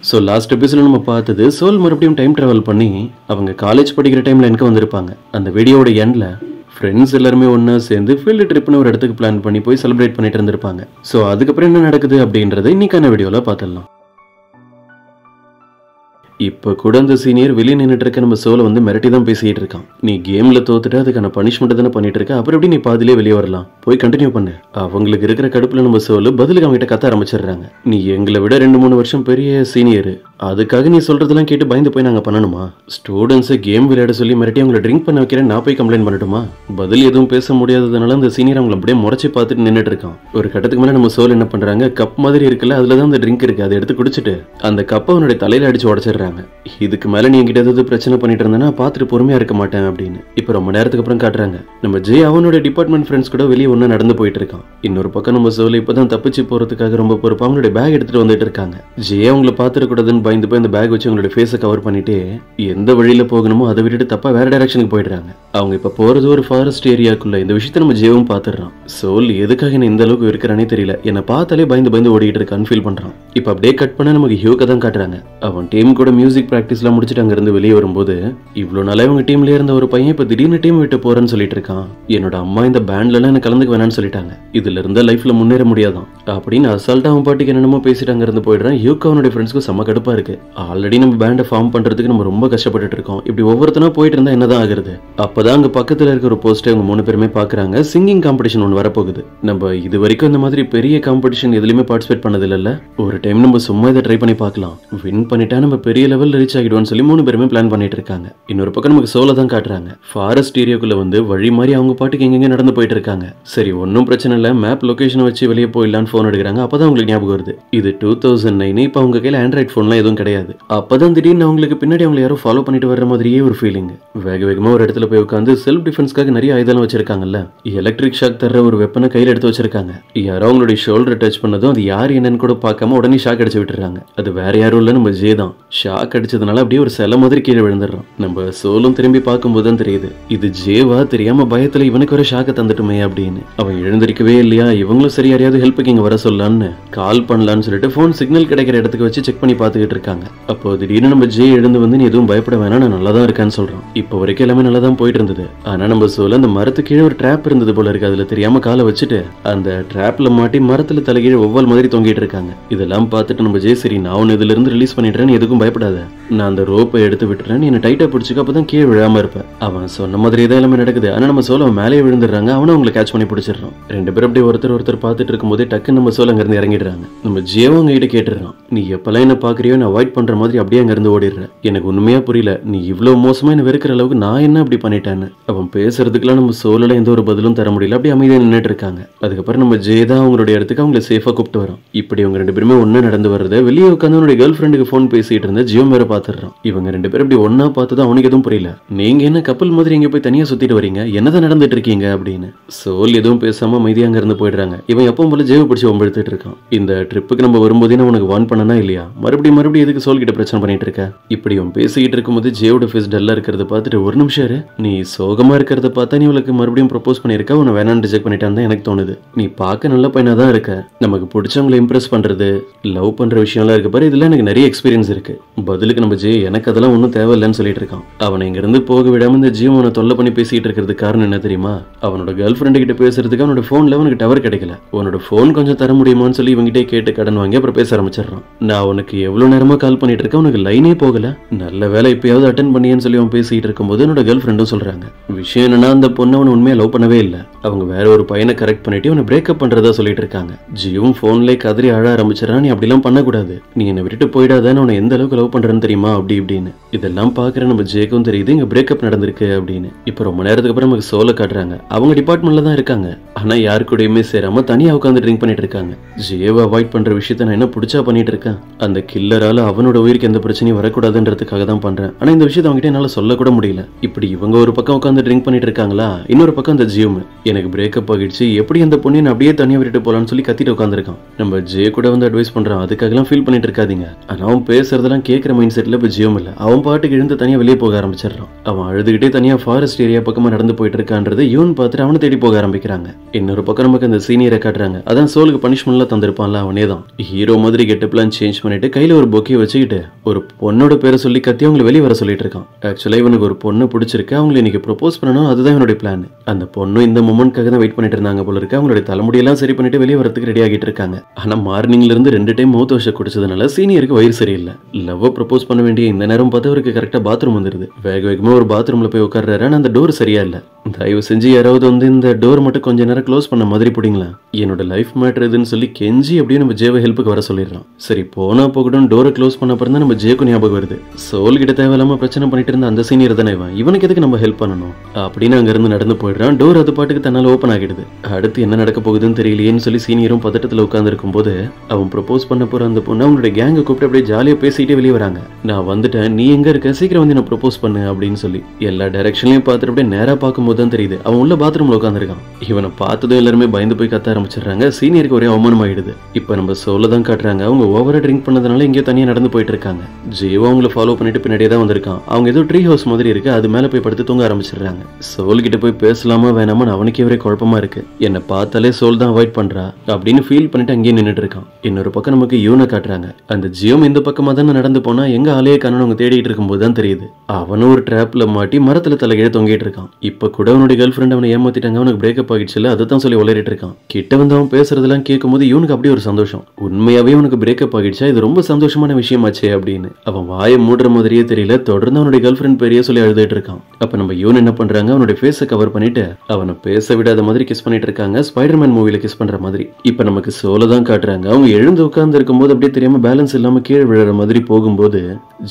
So last எபிசோட நம்ம பார்த்தது சோல் மறுபடியும் டைம் ட்ராவல் பண்ணி அவங்க காலேஜ் படிக்கிற டைமில் எனக்கு வந்திருப்பாங்க. அந்த வீடியோட எண்டில் ஃப்ரெண்ட்ஸ் எல்லாருமே ஒன்றா சேர்ந்து ஃபீல்டு ட்ரிப்னு ஒரு இடத்துக்கு பிளான் பண்ணி போய் செலிப்ரேட் பண்ணிட்டு இருந்திருப்பாங்க. ஸோ அதுக்கப்புறம் என்ன நடக்குது அப்படின்றத இன்னைக்கான வீடியோவில் பார்த்துடலாம். இப்போ கூட அந்த சீனியர் வெளியே நின்றுட்டு இருக்க நம்ம சோலை வந்து மிரட்டி தான் பேசிக்கிட்டு இருக்கான். நீ கேமில் தோத்துட்டு அதுக்கான பனிஷ்மெண்ட் தானே பண்ணிட்டு இருக்க, அப்புறம் எப்படி நீ பாதிலே வெளியே வரலாம், போய் கண்டினியூ பண்ணு. அவங்களுக்கு இருக்கிற கடுப்பில் நம்ம சோலு பதிலுக்கு அவங்ககிட்ட கத்த ஆரம்பிச்சிடுறாங்க. நீ எங்களை விட 2-3 வருஷம் பெரிய சீனியர், அதுக்காக நீ சொல்றதெல்லாம் கேட்டு பயந்து போய் நாங்கள் பண்ணணுமா? ஸ்டூடெண்ட்ஸை கேம் விளையாட சொல்லி மிரட்டி அவங்களை ட்ரிங்க் பண்ண வைக்கிறேன், நான் போய் கம்ப்ளைண்ட் பண்ணட்டுமா? பதில் எதுவும் பேச முடியாததுனால அந்த சீனியர் அவங்களை அப்படியே முறைச்சி பார்த்துட்டு நின்றுட்டு இருக்கான். ஒரு கட்டத்துக்கு மேலே நம்ம சோல் என்ன பண்றாங்க, கப் மாதிரி இருக்குல்ல, அதுல தான் அந்த ட்ரிங்க் இருக்கு, அதை எடுத்து குடிச்சிட்டு அந்த கப்பை அவனுடைய தலையில அடிச்சு உடச்சிடுறாங்க. இதுக்கு மேல நீ என்கிட்ட ஏதாவது பிரச்சனை பண்ணிட்டு இருந்தேன்னா பார்த்துட்டு பொறுமையா இருக்க மாட்டேன் அப்படின்னு. இப்போ ரொம்ப நேரத்துக்கு அப்புறம் காட்டுறாங்க நம்ம ஜெய் அவனோட டிபார்ட்மெண்ட் ஃப்ரெண்ட்ஸ் கூட வெளியே ஒண்ணு நடந்து போயிட்டு இருக்கான். இன்னொரு பக்கம் நம்ம சோலை இப்பதான் தப்பிச்சு போறதுக்காக ரொம்ப பொறுப்பா அவங்களுடைய பேக் எடுத்துட்டு வந்துட்டு இருக்காங்க. ஜெய் அவங்களை பாத்துடக்கூடாதுன்னு பயந்து போய் அந்த பேக் வச்சு அவங்களுடைய ஃபேஸை கவர் பண்ணிட்டு எந்த வழியில போகணுமோ அதை விட்டுட்டு தப்பா வேற டைரக்ஷனுக்கு போயிடுறாங்க. அவங்க இப்ப போறது ஒரு ஃபாரஸ்ட் ஏரியாக்குள்ள. இந்த விஷயத்த நம்ம ஜெயும் பாத்துறான். சோல் எதுக்காக என்ன இந்த அளவுக்கு இருக்கிறானே தெரியல, என்னை பார்த்தாலே பயந்து பயந்து ஓடிட்டு இருக்கான்னு ஃபீல் பண்றான். இப்ப அப்படியே கட் பண்ண நமக்கு ஹியூக்கை தான் காட்டுறாங்க. அவன் டீம் கூட மியூசிக் பிராக்டிஸ்லாம் முடிச்சுட்டு அங்க இருந்து வெளியே வரும்போது இவ்வளவு நாளா இவங்க டீம்ல இருந்த ஒரு பையன் இப்ப திடீர்னு டீம் விட்டு போறேன்னு சொல்லிட்டு இருக்கான். என்னோட அம்மா இந்த பேண்ட்ல எல்லாம் எனக்கு கலந்துக்க வேணாம்னு சொல்லிட்டாங்க, இதுல இருந்த லைஃப்ல முன்னேற முடியாதான் அப்படின்னு அசால்ட்டா அவன் பாட்டுக்கு என்னென்னமோ பேசிட்டு அங்க இருந்து போயிடுறான். ஹியூக்கா அவனுடைய ஃப்ரெண்ட்ஸ்க்கு செம்ம கடுப்பா இருக்கு. ஆல்ரெடி நம்ம பேண்டை ஃபார்ம் பண்றதுக்கு நம்ம ரொம்ப கஷ்டப்பட்டு இருக்கோம், இப்படி ஒவ்வொருத்தனா போயிட்டு இருந்தா என்னதான் ஆகுறது? அப்பதான் அங்க பக்கத்துல இருக்க ஒரு போஸ்டர் அவங்க 3 பேருமே பாக்குறாங்க. சிங்கிங் காம்படிஷன் ஒன்று வரப்போகுது. நம்ம இது வரைக்கும் இந்த மாதிரி பெரிய காம்படிஷன் எதுலயுமே பார்ட்டிசிபேட் பண்ணது இல்ல. ஒரு டைம் நம்ம சும்மா இதை ட்ரை பண்ணி பார்க்கலாம், வின் பண்ணிட்டா நம்ம பெரிய லெவல் ரீச் ஆகிடுவோம்னு சொல்லி 3 பேருமே பிளான் பண்ணிட்டு இருக்காங்க. இன்னொரு பக்கம் நமக்கு சோலை தான் காட்டுறாங்க. ஃபாரஸ்ட் ஏரியாக்குள்ள வந்து வழி மாதிரி அவங்க பாட்டுக்கு எங்கெங்க நடந்து போயிட்டு இருக்காங்க. சரி ஒன்னும் பிரச்சனை இல்ல, மேப் லொகேஷன் வச்சு வெளியே போயிடலான்னு போன் எடுக்கிறாங்க. அப்பதான் உங்களுக்கு ஞாபகம் வருது இது 2009. இப்ப அவங்க கையில ஆண்ட்ராய்ட் போன்லாம் எதுவும் கிடையாது. அப்பதான் திடீர்னு அவங்களுக்கு பின்னாடி அவங்க யாரோ ஃபாலோ பண்ணிட்டு வர்ற மாதிரியே ஒரு ஃபீலிங். வேக வேகமா ஒரு இடத்துல போய் உட்காந்து செல்ஃப் டிஃபென்ஸ்க்காக நிறைய ஆயுதம் வச்சிருக்காங்கல்ல, எலக்ட்ரிக் ஷாக் தர்ற ஒரு வெப்பனை கையில எடுத்து வச்சிருக்காங்க. யாரோ அவங்களுடைய ஷோல்டர் டச் பண்ணதும் அது யார் என்னன்னு கூட பார்க்காம உடனே ஷாக் அடிச்சு விட்டுறாங்க. அது வேற யாரும் இல்ல, நம்ம ஜே தான். ஷாக் அடிச்சதுனால அப்படியே ஒரு சில மாதிரி கீழே விழுந்துடுறான். நம்ம சோலும் திரும்பி பார்க்கும்போது தான் தெரியுது இது ஜேவா, தெரியாம பயத்துல இவனுக்கு ஒரு ஷாக்க தந்துட்டுமே அப்படின்னு. அவன் எழுந்திருக்கவே இல்லையா, இவங்களும் சரி யாரையாவது ஹெல்ப்புக்கு இங்க வர சொல்லலான்னு கால் பண்ணலான்னு சொல்லிட்டு போன் சிக்னல் கிடைக்கிற இடத்துக்கு வச்சு செக் பண்ணி பார்த்துக்கிட்டு இருக்காங்க. அப்போ திடீர்னு நம்ம ஜே எழுந்து வந்து நீ எதுவும் பயப்பட வேணாம், நான் நல்லா தான் இருக்கேன்னு சொல்றான். இப்போ வரைக்கும் எல்லாமே நல்லா தான் போயிட்டு இருந்தது. ஆனா நம்ம சோல அந்த மரத்து கீழே ஒரு ட்ராப் இருந்தது போல இருக்கு, அதுல தெரியாம காலை வச்சுட்டு அந்த ட்ராப்ல மாட்டி மரத்துல தலைகீழ ஒவ்வொரு மாதிரி தொங்கிட்டு இருக்காங்க. இதெல்லாம் பார்த்துட்டு நம்ம ஜே சரி நான் உன்னை இதுல இருந்து ரிலீஸ் பண்ணிடுறேன்னு எதுக்கும் பயப்படாத, நான் அந்த ரோப்பை எடுத்து விட்டுறேன், என்ன டைட்டா பிடிச்சிக்க, அப்பதான் கீழே விழாம இருப்பேன். அவன் சொன்ன மாதிரி தான் எல்லாமே நடக்குது. ஆனா நம்ம சோல அவன் மேலே விழுந்துடுறாங்க. அவனை அவங்களை கேட்ச் பண்ணி பிடிச்சிடறான். 2 பேரும் அப்படியே ஒருத்தர் பார்த்துட்டு இருக்கும் போதே டக்கு நம்ம சோல அங்க இருந்து இறங்கிடுறாங்க. நம்ம ஜேவோ அவங்க கிட்ட கேட்டுறான், நீ எப்பெல்லாம் என்ன பாக்குறியோ நான் அவாய்ட் பண்ற மாதிரி அப்படியே அங்க இருந்து ஓடிடுற, எனக்கு உண்மையா புரியல, நீ இவ்வளவு மோசமா என்ன வெறுக்கிற அளவுக்கு நான் என்ன அப்படி பண்ணிட்டேன்னு. அவன் பேசுறதுக்குலாம் நம்ம சோல எந்த ஒரு பதிலும் தர முடியல, அப்படியே அமைதியா நின்றுட்டு இருக்காங்க. அதுக்கப்புறம் நம்ம ஜே தான் அவங்களுடைய இடத்துக்கு அவங்களை சேஃபா கூப்பிட்டு வரோம். இப்படி அவங்க 2 பேருமே ஒண்ணு நடந்து வர்றத வெளியே உட்காந்து அவனுடைய கேர்ள் ஃப்ரெண்டுக்கு போன் பேசிட்டு இருந்த ஜியோ வேற பாத்துறான். இவங்க 2 பேரும் இப்படி ஒன்னா பார்த்தது அவனுக்கு எதுவும் புரியல. நீங்க என்ன கப்பல் மாதிரி எங்க போய் தனியா சுத்திட்டு வரீங்க, என்னதான் நடந்துட்டு இருக்கீங்க அப்படின்னு. சோல் எதுவும் பேசாம அமைதியா அங்க இருந்து போயிடுறாங்க. இவன் எப்பவும் போல ஜேவை பிடிச்சி ஒம்பெடுத்துட்டு இருக்கான். இந்த ட்ரிப்புக்கு நம்ம வரும்போதே நான் உனக்கு வார்ன் பண்ணனா இல்லையா, மறுபடியும் எதுக்கு சோல் கிட்ட பிரச்சனை பண்ணிட்டு இருக்க? இப்படி அவன் பேசிக்கிட்டு இருக்கும்போது ஜேவோட ஃபேஸ் டல்லா இருக்கிறத பார்த்துட்டு ஒரு நிமிஷம் இரு, நீ சோகமா இருக்கிறத பார்த்தா நீ அவளுக்கு மறுபடியும் ப்ரொபோஸ் பண்ணிருக்க, உன்னை வேணான்னு ரிஜெக்ட் பண்ணிட்டான்னு தான் எனக்கு தோணுது. நீ பார்க்க நல்ல பையனா தான் இருக்க, நமக்கு பிடிச்சவங்களை இம்ப்ரெஸ் பண்றது லவ் பண்ற விஷயம்லாம் இருக்கு பாரு, இதெல்லாம் எனக்கு நிறைய எக்ஸ்பீரியன்ஸ் இருக்கு. பதிலுக்கு நம்ம ஜே எனக்கு அதெல்லாம் ஒன்றும் தேவையில்லைன்னு சொல்லிட்டு இருக்கான். அவனை இங்க இருந்து போக விடாம இந்த ஜியோ அவனை தொல்லை பண்ணி பேசிட்டு இருக்கிறது காரணம் என்ன தெரியுமா? அவனோட கேர்ள் ஃப்ரெண்டு கிட்ட பேசுறதுக்கு அவனோட போன்ல அவனுக்கு டவர் கிடைக்கல. உன்னோட போன் கொஞ்சம் தர முடியுமான்னு சொல்லி இவங்கிட்டே கேட்டு கடன் வாங்கி அப்புறம் பேச ஆரம்பிச்சிடறான். நான் உனக்கு எவ்வளவு நேரமா கால் பண்ணிட்டு இருக்கேன், உனக்கு லைனே போகல, நல்ல வேலை இப்பயாவது அட்டன் பண்ணியன்னு சொல்லி அவன் பேசிட்டு இருக்கும்போது என்னோட கேர்ள் ஃப்ரெண்டும் சொல்றாங்க. விஷயம் என்னன்னா அந்த பொண்ணு அவனை உண்மையா லவ் பண்ணவே இல்லை, அவங்க வேற ஒரு பையனை கரெக்ட் பண்ணிட்டு அவனை பிரேக்கப் பண்றதா சொல்லிட்டு இருக்காங்க. ஜியும் போன்ல கதறி அழ ஆரம்பிச்சிடறான். நீ அப்படிலாம் பண்ணக்கூடாது, நீ என்னை விட்டுட்டு போயிடாதான்னு அவனை எந்த அளவுக்கு லவ் பண்றேன்னு தெரியுமா அப்படி இப்படின்னு. இதெல்லாம் பாக்குற நம்ம ஜேக்கும் தெரியுது இங்க பிரேக்கப் நடந்திருக்கு அப்படின்னு. இப்ப ரொம்ப நேரத்துக்கு அப்புறம் நமக்கு சோலை காட்டுறாங்க. அவங்க டிபார்ட்மெண்ட்ல தான் இருக்காங்க, ஆனா யாரு கூடயுமே சேராம தனியா உட்காந்து ட்ரிங்க் பண்ணிட்டு இருக்காங்க. ஜேவை அவாய்ட் பண்ற விஷயத்த நான் என்ன பிடிச்சா பண்ணிட்டு இருக்கேன், அந்த கில்லரால அவனோட உயிருக்கு எந்த பிரச்சனையும் வரக்கூடாதுன்றதுக்காக தான் பண்றேன். ஆனா இந்த விஷயத்த அவங்ககிட்ட என்னால சொல்ல கூட முடியல. இப்படி இவங்க ஒரு பக்கம் உட்காந்து ட்ரிங்க் பண்ணிட்டு இருக்காங்களா, இன்னொரு பக்கம் அந்த ஜியும் எனக்கு பிரேக்கப் ஆகிடுச்சு, எப்படி அந்த பொண்ணு அப்படியே தனியா விட்டுட்டு போலான்னு சொல்லி கத்திட்டு உட்காந்துருக்கான். நம்ம ஜே கூட வந்து அட்வைஸ் பண்றான், அதுக்காக எல்லாம் ஃபீல் பண்ணிட்டு இருக்காதீங்க. ஆனா அவன் பேசுறதெல்லாம் கேட்கிற மைண்ட் செட்ல இப்ப ஜியும் இல்ல. அவன் பாட்டுக்கு எழுந்து தனியா வெளியே போக ஆரம்பிச்சிடறான். அவன் அழுதுகிட்டே தனியா ஃபாரஸ்ட் ஏரியா பக்கமா நடந்து போயிட்டு இருக்கான்றதை யூன் பார்த்துட்டு அவனை தேடி போக ஆரம்பிக்கிறான். ஆரம்பிக்கிறாங்க. இன்னொரு பக்கம் நமக்கு அந்த சீனியரை காட்டுறாங்க. அதான் சோலுக்கு பனிஷ்மெண்ட்லாம் தந்திருப்பான்ல, அவனே தான். ஹீரோ மாதிரி கெட்டப்லாம் சேஞ்ச் பண்ணிட்டு கையில ஒரு பொக்கே வச்சுக்கிட்டு ஒரு பொண்ணோட பேரை சொல்லி கத்தி அவங்களை வெளியே வர சொல்லிட்டு இருக்கான். ஆக்சுவலா இவனுக்கு ஒரு பொண்ணு பிடிச்சிருக்கு, அவங்களை இன்னைக்கு ப்ரொபோஸ் பண்ணணும், அதுதான் இவனுடைய பிளான். அந்த பொண்ணு இந்த மொமெண்ட்காக தான் வெயிட் பண்ணிட்டு இருந்தாங்க போல இருக்கு. அவங்களுடைய தலைமுடியெல்லாம் சரி பண்ணிட்டு வெளியே வரதுக்கு ரெடி ஆகிட்டு இருக்காங்க. ஆனா மார்னிங்ல இருந்து 2 டைம் மவுத் வாஷ் குடிச்சதுனால சீனியருக்கு வயிறு சரியில்லை. லவ் ப்ரொபோஸ் பண்ண வேண்டிய இந்த நேரம் பார்த்து அவருக்கு கரெக்டா பாத்ரூம் வந்துருது. வேக வேகமா ஒரு பாத்ரூம்ல போய் உட்கார்றாரு. ஆனா அந்த டோர் சரியா இல்ல. தயவு செஞ்சு யாராவது வந்து இந்த டோர் மட்டும் கொஞ்ச நேரம் க்ளோஸ் பண்ண மாதிரி பிடிங்களா, என்னோட லைஃப் மேட்டர் இதுன்னு சொல்லி கெஞ்சி அப்படியே நம்ம ஜேவை ஹெல்ப்புக்கு வர சொல்லிடுறான். சரி போனா போகட்டும், டோரை க்ளோஸ் பண்ண அப்புறம் தான் நம்ம ஜேக்கு ஞாபகம் வருது. சோல் கிட்ட தேவையில்லாம பிரச்சனை பண்ணிட்டு இருந்த அந்த சீனியர் தானே இவனுக்கு எதுக்கு நம்ம ஹெல்ப் பண்ணணும் அப்படின்னு அங்க இருந்து நடந்து போயிடுறான். டோர் அது பாட்டுக்கு தன்னால ஓப்பன் ஆகிடுது. அடுத்து என்ன நடக்க போகுதுன்னு தெரியலையேன்னு சொல்லி சீனியரும் பதட்டத்துல உட்கார்ந்து இருக்கும் போது அவன் ப்ரொபோஸ் பண்ண போற அந்த பொண்ணு அவங்களுடைய கேங்க கூப்பிட்டு அப்படியே ஜாலியா பேசிட்டே வெளியே வராங்க. நான் வந்துட்டேன், நீ எங்க இருக்க, சீக்கிரம் வந்து நான் ப்ரொபோஸ் பண்ணு அப்படின்னு சொல்லி எல்லா டைரக்ஷன்லயும் பார்த்துட்டு அப்படியே நேரா பார்க்கும்போது தான் தெரியுது அவன் உள்ள பாத்ரூம்ல உட்காந்துருக்கான். இவனை பார்த்ததும் எல்லாருமே பயந்து போய் கத்த ஆரம்பிச்சிடுறாங்க. சீனியருக்கு ஒரே அவமானம் ஆயிடுது. இப்ப நம்ம சோல தான் காட்டுறாங்க. அவங்க ஓவரா ட்ரிங்க் பண்ணதுனால இங்கே தனியா நடந்து போயிட்டு இருக்காங்க. ஜீவா அவங்கள ஃபாலோ பண்ணிட்டு பின்னாடியே தான் வந்திருக்கான். அவங்க ஏதோ ட்ரீ ஹவுஸ் மாதிரி இருக்கு, அது மேல போய் படுத்து தூங்க ஆரம்பிச்சிடுறாங்க. சோல் கிட்ட போய் பேசலாமா வேணாமா அவனுக்கே ஒரே குழப்பமா இருக்கு. என்ன பார்த்தாலே சோல் தான் அவாய்ட் பண்றா அப்படின்னு ஃபீல் பண்ணிட்டு அங்கேயே நின்றுட்டு இருக்கான். இன்னொரு பக்கம் நமக்கு யூனை காட்டுறாங்க. அந்த ஜியோம் இந்த பக்கமா தானே நடந்து போனா எங்க ஆலையே காணணும் அவங்க தேடிட்டு இருக்கும்போது தான் தெரியுது அவனும் ஒரு ட்ராப்ல மாட்டி மரத்துல தலைகீழ தொங்கிட்டு இருக்கான். இப்ப கூட அவனுடைய கேர்ள் ஃப்ரெண்ட் அவனை ஏமாத்திட்டாங்க, அவனுக்கு பிரேக்கப் ஆகிடுச்சுல, அதை தான் சொல்லி உளறிட்டு இருக்கான். கிட்ட வந்து அவன் பேசுறதெல்லாம் கேட்கும்போது இவனுக்கு அப்படியே ஒரு சந்தோஷம். உண்மையாவே அவனுக்கு பிரேக்கப் ஆகிடுச்சா, இது ரொம்ப சந்தோஷமான விஷயமாச்சே அப்படின்னு. அவன் வாயை மூடுற மாதிரியே தெரியல, தொடர்ந்து அவனுடைய கேர்ள் ஃப்ரெண்ட் பெரிய சொல்லி அழுதுட்டு இருக்கான். அப்ப நம்ம யூன் என்ன பண்றாங்க, அவனுடைய ஃபேஸை கவர் பண்ணிட்டு அவனை பேச விடாத மாதிரி கிஸ் பண்ணிட்டு இருக்காங்க, ஸ்பைடர்மேன் மூவில கிஸ் பண்ற மாதிரி. இப்ப நமக்கு சோல தான் காட்டுறாங்க. அவங்க எழுந்து உட்கார்ந்து இருக்கும்போது அப்படியே தெரியாம பேலன்ஸ் இல்லாம கீழே விழுற மாதிரி போகும்போது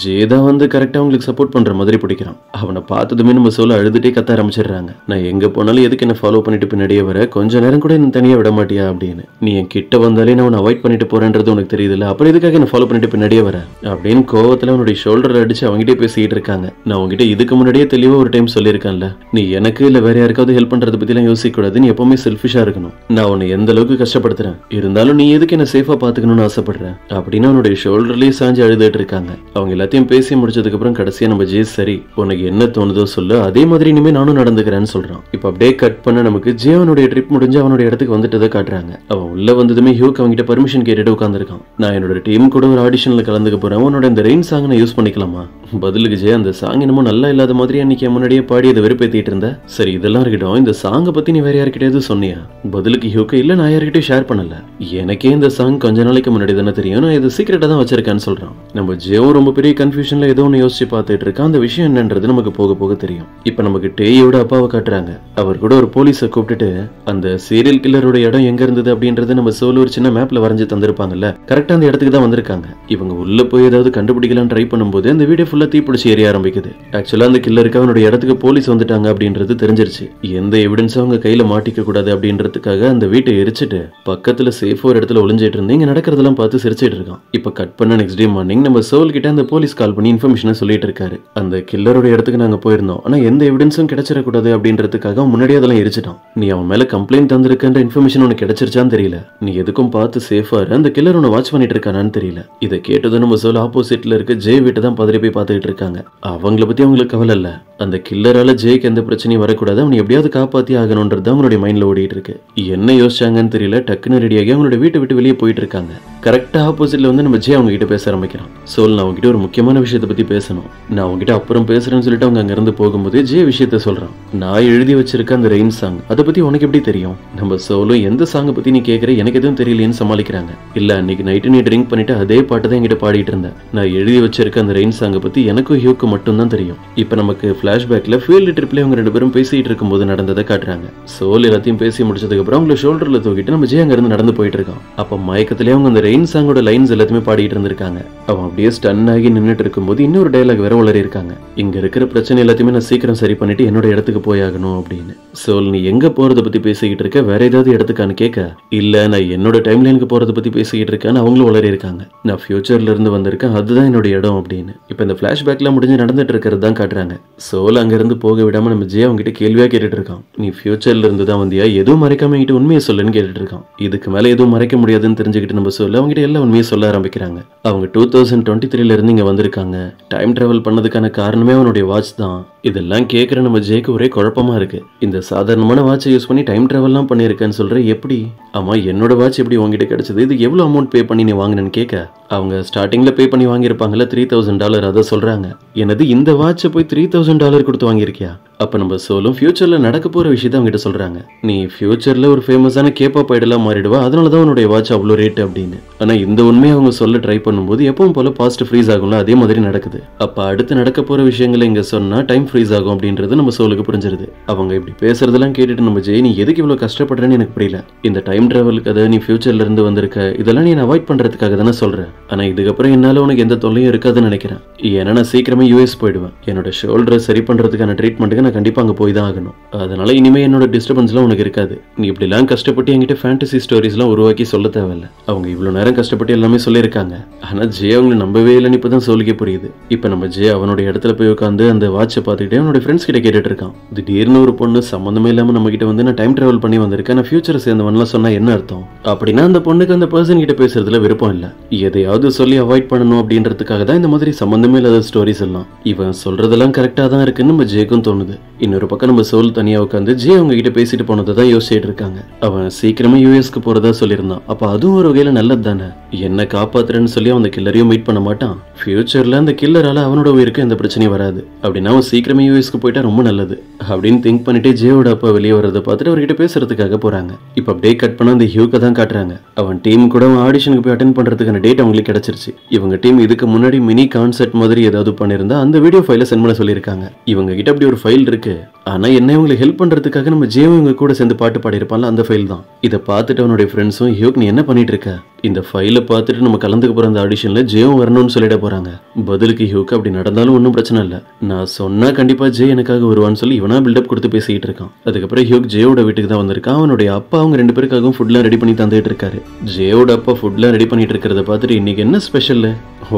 ஜேதா வந்து கரெக்டா அவங்களுக்கு சப்போர்ட் பண்ற மாதிரி பிடிக்கிறான். அவனை பார்த்ததுமே நம்ம சோல அழுதுட்டே கத்த ஆரம்பிச்சிடுறாங்க. நான் எங்க போனாலும் எதுக்கு என்ன ஃபாலோ பண்ணிட்டு பின்னாடியே வர, கொஞ்ச நேரம் கூட என்ன தனியா விட மாட்டியா அப்படின்னு. நீ என் கிட்ட வந்தாலே நான் அவாய்ட் பண்ணிட்டு போறேன்றது உனக்கு தெரியுதுல்ல, அப்புறம் எதுக்காக என்ன ஃபாலோ பண்ணிட்டு பின்னாடியே வர அப்படின்னு கோவத்துல அவனுடைய ஷோல்டர் அடிச்சு அவங்ககிட்ட பேசிட்டு இருக்காங்க. நான் உங்ககிட்ட இதுக்கு முன்னாடியே தெளிவா ஒரு டைம் சொல்லியிருக்கேன்ல, நீ எனக்கு இல்ல வேற யாருக்காவது ஹெல்ப் பண்றதை பத்தி எல்லாம் யோசிக்க கூடாது, நீ எப்பவுமே செல்ஃபிஷா இருக்கணும். நான் உன்னை எந்த அளவுக்கு கஷ்டப்படுத்துறேன், இருந்தாலும் நீ எதுக்கு என்ன சேஃபா பாத்துக்கணும்னு ஆசைப்படுறேன் அப்படின்னு அவனுடைய ஷோல்டர்லயே சாஞ்சு அழுதுட்டு இருக்காங்க. அவங்க எல்லாத்தையும் பேசி முடிச்சதுக்கு அப்புறம் கடைசியா நம்ம ஜே சரி உனக்கு என்ன தோணுதோ சொல்லு, அதே மாதிரி இனிமே நானும் நடந்துக்கிறேன்னு சொல்றான். இப்ப அப்படியே கட் பண்ண நமக்கு ஜேவனுடைய ட்ரிப் முடிஞ்சு அவனுடைய இடத்துக்கு வந்துட்டதை காட்டுறாங்க. அவன் உள்ள வந்ததுமே ஹியூக் அவங்கிட்ட பர்மிஷன் கேட்டுட்டு உட்காந்துருக்கான். நான் என்னோட டீம் கூட ஒரு ஆடிஷன்ல கலந்துக்க போறேன், உன்னோட இந்த ரெயின் சாங் நான் யூஸ் பண்ணிக்கலாமா? பதிலுக்கு ஜே அந்த சாங் என்னமோ நல்லா இல்லாத மாதிரி அன்னைக்கு முன்னாடியே பாடி அதை வெறுப்பேத்திட்டு இருந்த. சரி இதெல்லாம் இருக்கட்டும், இந்த சாங்கை பத்தி நீ வேற யார்கிட்டயாவது சொன்னியா? பதிலுக்கு ஹியூக் இல்ல நான் யார்கிட்டயும் ஷேர் பண்ணல, எனக்கே இந்த சாங் கொஞ்ச நாளைக்கு முன்னாடி தானே தெரியும், நான் இது சீக்கிரட்டா தான் வச்சிருக்கேன்னு சொல்றான். நம்ம ஜேவும் ரொம்ப பெரிய கன்ஃபியூஷன்ல ஏதோ ஒன்று யோசிச்சு பார்த்துட்டு இருக்கான். அந்த விஷயம் என்னன்றது நமக்கு போக போக தெரியும். இப்ப நமக்கு டேயோட அப்பாவை காட்டுறாங்க. அவர் கூட ஒரு போலீஸை கூப்பிட்டுட்டு அந்த சீரியல் கில்லரோட இடம் எங்க இருந்தது அப்படின்றது நம்ம சோலு ஒரு சின்ன மேப்ல வரைஞ்சு தந்திருப்பாங்கல்ல, கரெக்டா அந்த இடத்துக்கு தான் வந்திருக்காங்க. இவங்க உள்ள போய் ஏதாவது கண்டுபிடிக்கலாம் ட்ரை பண்ணும்போது அந்த வீடியோ ஃபுல்லா தீப்பிடிச்சு எரிய ஆரம்பிக்குது. ஆக்சுவலா அந்த கில்லருக்கு அவனுடைய இடத்துக்கு போலீஸ் வந்துட்டாங்க அப்படின்றது தெரிஞ்சிருச்சு. எந்த எவிடன்ஸும் அவங்க கையில மாட்டிக்க கூடாது அப்படின்றதுக்காக அந்த வீட்டை எரிச்சிட்டு பக்கத்துல சேஃபா ஒரு இடத்துல ஒளிஞ்சிட்டு இருந்து இங்க நடக்கிறதெல்லாம் பார்த்து சிரிச்சிட்டு இருக்கான். இப்ப கட் பண்ண நெக்ஸ்ட் டே மார்னிங் நம்ம சோல் கிட்ட அந்த போலீஸ் கால் பண்ணி இன்ஃபர்மேஷன் சொல்லிட்டு இருக்காரு. அந்த கில்லரோட இடத்துக்கு நாங்க போயிருந்தோம், ஆனா எந்த எவிடன்ஸும் கிடைச்சிடக்கூடாது அப்படின்றதுக்காக முன்னாடியே அதெல்லாம் எரிச்சிட்டான். நீ அவன் மேல கம்ப்ளைண்ட் தந்திருக்கன்ற இன்ஃபர்மேஷன் உனக்கு கிடைச்சிருச்சான்னு தெரியல, நீ எதுக்கும் பார்த்து சேஃபா இரு, அந்த கில்லர் உன்னை வாட்ச் பண்ணிட்டு இருக்கானான்னு தெரியல. இதை கேட்டதும் நம்ம சோல் ஆப்போசிட்ல இருக்க ஜே வீட்டை தான் பதறி போய் பார்த்துட்டு இருக்காங்க. அவங்கள பத்தி அவங்களுக்கு கவலை இல்ல, அந்த கில்லரால ஜேக்கு எந்த பிரச்சனையும் வரக்கூடாது, அவனை எப்படியாவது காப்பாத்தி ஆகணும்ன்றது அவங்களுடைய மைண்ட்ல ஓடிட்டு இருக்கு. என்ன யோசிச்சாங்கன்னு தெரியல, டக்குன்னு ரெடியாகி அவங்களோட வீட்டை விட்டு வெளியே போயிட்டு இருக்காங்க. கரெக்டா ஆப்போசிட்ல வந்து நம்ம ஜே அவங்க கிட்ட பேச ஆரம்பிக்கிறான். சோல் நான் அவங்ககிட்ட ஒரு முக்கியமான விஷயத்தை பத்தி பேசணும், நான் அவங்ககிட்ட அப்புறம் பேசுறேன்னு சொல்லிட்டு அவங்க அங்க இருந்து போகும்போது ஜே விஷயத்த சொல்றான். நான் எழுதி வச்சிருக்க அந்த ரெயின் சாங் அதை பத்தி உனக்கு எப்படி தெரியும்? நம்ம சோலும் எந்த சாங்கை பத்தி நீ கேட்கற, எனக்கு எதுவும் தெரியலையேன்னு சமாளிக்கிறாங்க. இல்ல அன்னைக்கு நைட்டு நீ ட்ரிங்க் பண்ணிட்டு அதே பாட்டு தான் என்கிட்ட பாடிட்டு இருந்தேன், நான் எழுதி வச்சிருக்க அந்த ரெயின் சாங்கை பத்தி எனக்கும் ஹியூக்கு மட்டும் தான் தெரியும். இப்ப நமக்கு பிளாஷ்பேக்ல ஃபீல்டு ட்ரிப்ல அவங்க 2 பேரும் பேசிட்டு இருக்கும்போது நடந்ததை காட்டுறாங்க. சோல் எல்லாத்தையும் பேசி முடிச்சதுக்கு அப்புறம் அவங்கள ஷோல்டர்ல தூக்கிட்டு நம்ம ஜே அங்க இருந்து நடந்து போயிட்டு இருக்கான். அப்ப மயக்கத்திலே அவங்க அந்த ரெயின் சாங்கோட லைன்ஸ் எல்லாத்தையுமே பாடிட்டு இருந்திருக்காங்க. அவன் அப்படியே ஸ்டன் ஆகி நின்னுட்டு இருக்கும்போது இன்னொரு டயலாக் வேற உளறி இருக்காங்க. இங்க இருக்கிற பிரச்சனை எல்லாத்தையுமே நான் சீக்கிரம் சரி பண்ணிட்டு என்னோட இடத்துக்கு போயாகணும் அப்படின்னு. சோல் நீ எங்க போறதை பத்தி பேசிக்கிட்டு இருக்க, வேற ஏதாவது இடத்துக்கான்னு கேட்க, இல்ல நான் என்னோட டைம்லைனுக்கு போறதை பத்தி பேசிக்கிட்டு இருக்கேன்னு அவங்களும் உளறி இருக்காங்க. நான் ஃபியூச்சர்ல இருந்து வந்திருக்கேன், அதுதான் என்னோட இடம் அப்படின்னு. இப்ப இந்த பிளாஷ்பேக்ல முடிஞ்சு நடந்துட்டு இருக்கிறது தான் காட்டுறாங்க. சோல் அங்க இருந்து போக விடாம நம்ம ஜே அவங்க கிட்ட கேள்வியா கேட்டுட்டு இருக்கான். நீ ஃபியூச்சர்ல இருந்து தான் வந்தியா, எதுவும் மறைக்காம என்கிட்ட உண்மையை சொல்லுன்னு கேட்டுட்டு இருக்கான். இதுக்கு மேல எதுவும் மறைக்க முடியாதுன்னு தெரிஞ்சுக்கிட்டு நம்ம சொல்ல அவங்க கிட்ட எல்லாம் உண்மையை சொல்ல ஆரம்பிக்கிறாங்க. அவங்க 2023ல இருந்து இங்க வந்திருக்காங்க. டைம் டிராவல் பண்ணதுக்கான காரணமே அவனுடைய வாட்ச் தான். இதெல்லாம் கேட்குற நம்ம ஜேக்கு ஒரே குழப்பமா இருக்கு. இந்த சாதாரணமான வாட்சை யூஸ் பண்ணி டைம் டிராவல்லாம் பண்ணியிருக்கேன்னு சொல்ற எப்படி? ஆமா, என்னோட வாட்ச் எப்படி உங்ககிட்ட கிடைச்சது? இது எவ்வளவு அமௌண்ட் பே பண்ணி நீ வாங்கினேன்னு கேட்க, அவங்க ஸ்டார்டிங்ல பே பண்ணி வாங்கியிருப்பாங்கல்ல $3000, அதை சொல்றாங்க. எனது இந்த வாட்சை போய் $3000 கொடுத்து வாங்கியிருக்கியா? அப்ப நம்ம சோலும் ஃபியூச்சர்ல நடக்க போற விஷயத்த அவங்க கிட்ட சொல்றாங்க. நீ ஃபியூச்சர்ல ஒரு ஃபேமஸான கேபாப் ஐடலா மாறிடுவா, அதனாலதான் உன்னுடைய வாட்ச் அவ்வளோ ரேட் அப்படின்னு. ஆனா இந்த உண்மையை அவங்க சொல்ல ட்ரை பண்ணும்போது எப்பவும் போல பாஸ்ட் ஃப்ரீஸ் ஆகும்ல, அதே மாதிரி நடக்குது. அப்ப அடுத்து நடக்க போற விஷயங்களை இங்க சொன்னா டைம் ஃப்ரீஸ் ஆகும் அப்படின்றது நம்ம சோலுக்கு புரிஞ்சிருது. அவங்க இப்படி பேசுறதெல்லாம் கேட்டுட்டு நம்ம ஜெய், நீ எதுக்கு இவ்வளவு கஷ்டப்படுறேன்னு எனக்கு புரியல. இந்த டைம் டிராவல் கதை, நீ ஃபியூச்சர்ல இருந்து வந்திருக்க, இதெல்லாம் நீ அவாய்ட் பண்றதுக்காக தானே சொல்றேன். ஆனா இதுக்கப்புறம் என்னால உனக்கு எந்த தொல்லையும் இருக்காதுன்னு நினைக்கிறேன். ஏன்னா நான் சீக்கிரமே யூஎஸ் போயிடுவேன். என்னோட ஷோல்டரை சரி பண்றதுக்கான ட்ரீட்மெண்ட்டுக்கு நான் கண்டிப்பா அங்க போய் தான் ஆகணும். அதனால இனிமே என்னோட டிஸ்டர்பன்ஸ்லாம் உனக்கு இருக்காது. நீ இப்படி எல்லாம் கஷ்டப்பட்டு என்கிட்ட ஃபேண்டசி ஸ்டோரிஸ் எல்லாம் உருவாக்கி சொல்ல தேவையில்ல. அவங்க இவ்வளவு நேரம் கஷ்டப்பட்டு எல்லாமே சொல்லியிருக்காங்க. ஆனா ஜே அவங்களை நம்பவே இல்லைன்னு இப்பதான் சொல்லிக்க புரியுது. இப்ப நம்ம ஜே அவனுடைய இடத்துல போய் உட்காந்து அந்த வாட்சை பார்த்துக்கிட்டே அவனோட ஃப்ரெண்ட்ஸ் கிட்ட கேட்டுட்டு இருக்கான். திடீர்னு ஒரு பொண்ணு சம்மந்தமே இல்லாம நம்ம கிட்ட வந்து நான் டைம் டிராவல் பண்ணி வந்திருக்கேன், நான் ஃபியூச்சரை சேர்ந்தவன்லாம் சொன்னா என்ன அர்த்தம்? அப்படின்னா அந்த பொண்ணுக்கு அந்த பர்சன் கிட்ட பேசுறதுல விருப்பம் இல்ல, எதையாவது சொல்லி அவாய்ட் பண்ணணும் அப்படின்றதுக்காக தான் இந்த மாதிரி சம்பந்தமே இல்லாத ஸ்டோரிஸ் எல்லாம். இவன் சொல்றதெல்லாம் கரெக்டா தான் இருக்குன்னு நம்ம ஜேக்கும் தோணுது. இன்னொரு பக்கம் நம்ம சோல் தனியா உட்காந்து ஜே அவங்க கிட்ட பேசிட்டு போனதை தான் யோசிச்சுட்டு இருக்காங்க. அவன் சீக்கிரமா யூஎஸ்க்கு போறதா சொல்லியிருந்தான். அப்ப அதுவும் ஒரு வகையில நல்லது தானே. என்ன காப்பாத்துறேன்னு சொல்லி அவன் அந்த கில்லரையும் மீட் பண்ண மாட்டான். ஃபியூச்சர்ல அந்த கில்லரால அவனோட உயிருக்கு எந்த பிரச்சனையும் வராது. அப்படின்னா அவன் சீக்கிரமே யூஎஸ்க்கு போயிட்டா ரொம்ப நல்லது அப்படின்னு திங்க் பண்ணிட்டு ஜேவோட அப்பா வெளியே வரதை பார்த்துட்டு அவர்கிட்ட பேசுறதுக்காக போறாங்க. இப்ப அப்படியே கட் பண்ண அந்த ஹியூக்க தான் காட்டுறாங்க. அவன் டீம் கூட அவன் ஆடிஷனுக்கு போய் அட்டென்ட் பண்றதுக்கான டேட் அவங்களுக்கு கிடைச்சிருச்சு. இவங்க டீம் இதுக்கு முன்னாடி மினி கான்சர்ட் மாதிரி ஏதாவது பண்ணிருந்தா அந்த வீடியோ ஃபைலை சென்ட் பண்ண சொல்லியிருக்காங்க. இவங்க கிட்ட அப்படி ஒரு ஃபைல் இருக்கு. ஆனா என்ன இவங்களுக்கு ஹெல்ப் பண்றதுக்காக நம்ம ஜேவும் இவங்க கூட சேர்ந்து பாட்டு பாடியிருப்பான்ல, அந்த ஃபைல் தான். இதை பார்த்துட்டு அவனுடைய ஃப்ரெண்ட்ஸும், ஹியூக் நீ என்ன பண்ணிட்டு இருக்க? இந்த ஃபைலை பார்த்துட்டு நம்ம கலந்துக்க போற அந்த ஆடிஷன்ல ஜேவும் வரணும்னு சொல்லிட போறாங்க. பதிலுக்கு ஹியூக் அப்படி நடந்தாலும் ஒன்றும் பிரச்சனை இல்லை, நான் சொன்னா கண்டிப்பா ஜே எனக்காக வருவான்னு சொல்லி இவனா பில்டப் கொடுத்து பேசிட்டு இருக்கான். அதுக்கப்புறம் ஹியூக் ஜேவோட வீட்டுக்கு தான் வந்திருக்கான். அவனுடைய அப்பா அவங்க 2 பேருக்காகவும் ஃபுட்லாம் ரெடி பண்ணி தந்துட்டு இருக்காரு. ஜேவோட அப்பா ஃபுட்லாம் ரெடி பண்ணிட்டு இருக்கிறத பார்த்துட்டு இன்னைக்கு என்ன ஸ்பெஷல்?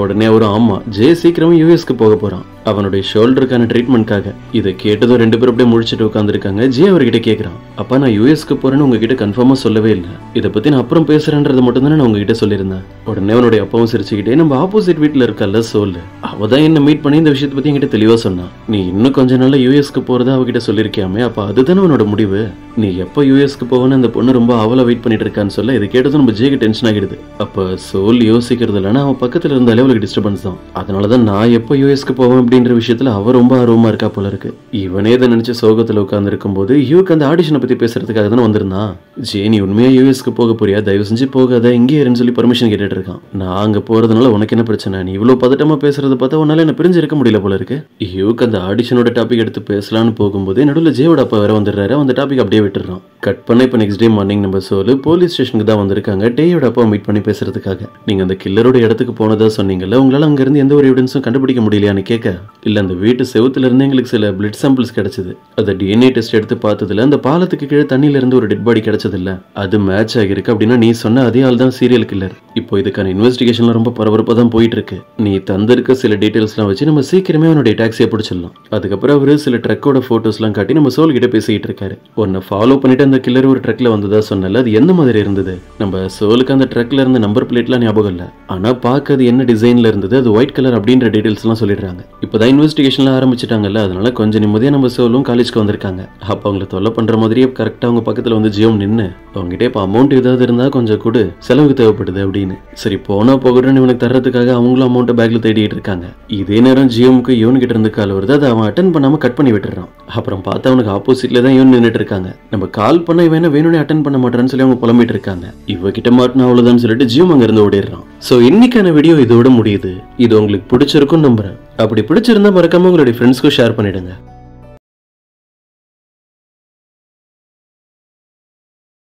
உடனே அவரும் ஆமா, ஜே சீக்கிரமா யூஎஸ்க்கு போக போறான் அவனுடைய ஷோல்டருக்கான ட்ரீட்மெண்ட்காக. இதை கேட்டதும் 2 பேரும் அப்படியே முடிச்சுட்டு உட்காந்துருக்காங்க. ஜே அவர்கிட்ட கேட்கறான், அப்பா நான் யூஎஸ்க்கு போறேன்னு உங்ககிட்ட கன்ஃபார்மா சொல்லவே இல்லை, இதை பத்தி நான் அப்புறம் பேசுறேன்றதை மட்டும் தானே நான் உங்ககிட்ட சொல்லியிருந்தேன். உடனே அவனுடைய அப்பாவும் சிரிச்சுக்கிட்டே, நம்ம ஆப்போசிட் வீட்டுல இருக்கல்ல சோல், அவதான் என்ன மீட் பண்ணி இந்த விஷயத்தை பத்தி என்கிட்ட தெளிவா சொன்னான். நீ இன்னும் கொஞ்ச நாள்ல யூஎஸ்க்கு போறதா அவகிட்ட சொல்லிருக்கியாமே, அப்ப அதுதானே அவனோட முடிவு. நீ எப்ப யூஎஸ்க்கு போவேன்னு அந்த பொண்ணு ரொம்ப அவளை வெயிட் பண்ணிட்டு இருக்கான்னு சொல்ல இதை கேட்டதும் நம்ம ஜேக்கு டென்ஷன் ஆகிடுது. அப்ப சோல் யோசிக்கிறது இல்லைன்னா அவன் பக்கத்துல இருந்தாலே அவளுக்கு டிஸ்டர்பன்ஸ் தான். அதனாலதான் நான் எப்ப யூஎஸ்க்கு போவேன் அப்படின்ற விஷயத்துல அவ ரொம்ப ஆர்வமா இருக்கா போல இருக்கு. இவனே இதை நினைச்சு சோகத்துல உட்கார்ந்து இருக்கும் போது ஹியூக் அந்த ஆடிஷனை பத்தி பேசுறதுக்காக தானே வந்திருந்தான். ஜே நீ உண்மையா யூஎஸ்க்கு போக போறியா? தயவு செஞ்சு போகாத, இங்கே இருன்னு சொல்லி பர்மிஷன் கேட்டுட்டு இருக்கான். நான் அங்க போறதுனால உனக்கு என்ன பிரச்சனை? நீ இவ்வளவு பதட்டமா பேசுறத பார்த்தா உன்னால என்ன பிரிஞ்சு இருக்க முடியல போல இருக்கு. ஹியூக் அந்த ஆடிஷனோட டாபிக் எடுத்து பேசலான்னு போகும்போது நடுவில் ஜேவோட அப்பா வேற வந்துடுறாரு. அந்த டாபிக் அப்படியே விட்டுறான். கட் பண்ண இப்ப நெக்ஸ்ட் டே மார்னிங் நம்ம சோலு போலீஸ் ஸ்டேஷனுக்கு தான் வந்திருக்காங்க டேயோட அப்பா மீட் பண்ணி பேசுறதுக்காக. நீங்க அந்த கில்லரோட இடத்துக்கு போனதா சொன்னீங்கல்ல, உங்களால அங்க இருந்து எந்த ஒரு எவிடன்ஸும் கண்டுபிடிக்க முடியலையான்னு கேட்க, இல்ல அந்த வீட்டு செவுத்துல இருந்து எங்களுக்கு சில பிளட் சாம்பிள்ஸ் கிடைச்சது, அதை டிஎன்ஏ டெஸ்ட் எடுத்து பார்த்ததுல அந்த பாலத்துக்கு கீழே தண்ணியில இருந்து ஒரு டெட் பாடி கிடைச்சது இல்ல, அது மேட்ச் ஆகிருக்கு. அப்படின்னா நீ சொன்ன அதே ஆள் தான் சீரியல் கில்லர். இப்போ இதுக்கான இன்வெஸ்டிகேஷன்ல ரொம்ப பரபரப்பா தான் போயிட்டு இருக்கு. நீ தந்திருக்க சில டீடைல்ஸ் எல்லாம் வச்சு நம்ம சீக்கிரமே அவனுடைய டாக்ஸியை பிடிச்சிடலாம். அதுக்கப்புறம் அவரு சில ட்ரக்கோட போட்டோஸ் எல்லாம் காட்டி நம்ம சோல் கிட்ட பேசிட்டு இருக்காரு. உன்னை ஃபாலோ பண்ணிட்டு அந்த கில்லர் ஒரு ட்ரக்ல வந்ததா சொன்னல, அது எந்த மாதிரி இருந்தது? நம்ம சோலுக்கு அந்த ட்ரக்ல இருந்த நம்பர் பிளேட்லாம் ஞாபகம் இல்ல, ஆனா பார்க்க அது என்ன டிசைன்ல இருந்தது, அது ஒயிட் கலர் அப்படின்ற டீடைல்ஸ் எல்லாம் சொல்லிடுறாங்க. இப்பதான் இன்வெஸ்டிகேஷன்ல ஆரம்பிச்சிட்டாங்கல்ல, அதனால கொஞ்சம் நிம்மதியா நம்ம சோலும் காலேஜ்க்கு வந்திருக்காங்க. அப்ப அவங்களை தொல்லை பண்ற மாதிரியே கரெக்டா அவங்க பக்கத்துல வந்து ஜியோம் நின்னு அவங்ககிட்ட இப்ப அமௌண்ட் ஏதாவது இருந்தா கொஞ்சம் கூட செலவுக்கு தேவைப்படுது அப்படின்னு. சரி போனா போகட்டும்னு இவனுக்கு தர்றதுக்காக அவங்களும் அமௌண்ட் பேக்ல தேடிட்டு இருக்காங்க. இதே நேரம் ஜியோமுக்கு இவனுக்கிட்ட இருந்து கால் வருது. அதை அவன் அட்டன் பண்ணாம கட் பண்ணி விட்டுறான். அப்புறம் பார்த்தா அவனுக்கு ஆப்போசிட்ல தான் இவன் நின்றுட்டு இருக்காங்க. நம்ம கால் பண்ண இவன் வேணும்னே அட்டன் பண்ண மாட்டான்னு சொல்லி அவங்க புலம்பிட்டு இருக்காங்க. இவகிட்ட மாட்டினா அவ்வளவுதான் சொல்லிட்டு ஜியோம் அங்க இருந்து ஓடிடுறான். சோ இன்னைக்கான வீடியோ இதோட முடியுது. இது உங்களுக்கு பிடிச்சிருக்கும் நம்புறேன். அப்படி பிடிச்சிருந்தா மறக்காம உங்களுடைய ஃப்ரெண்ட்ஸ்க்கும் ஷேர் பண்ணிடுங்க.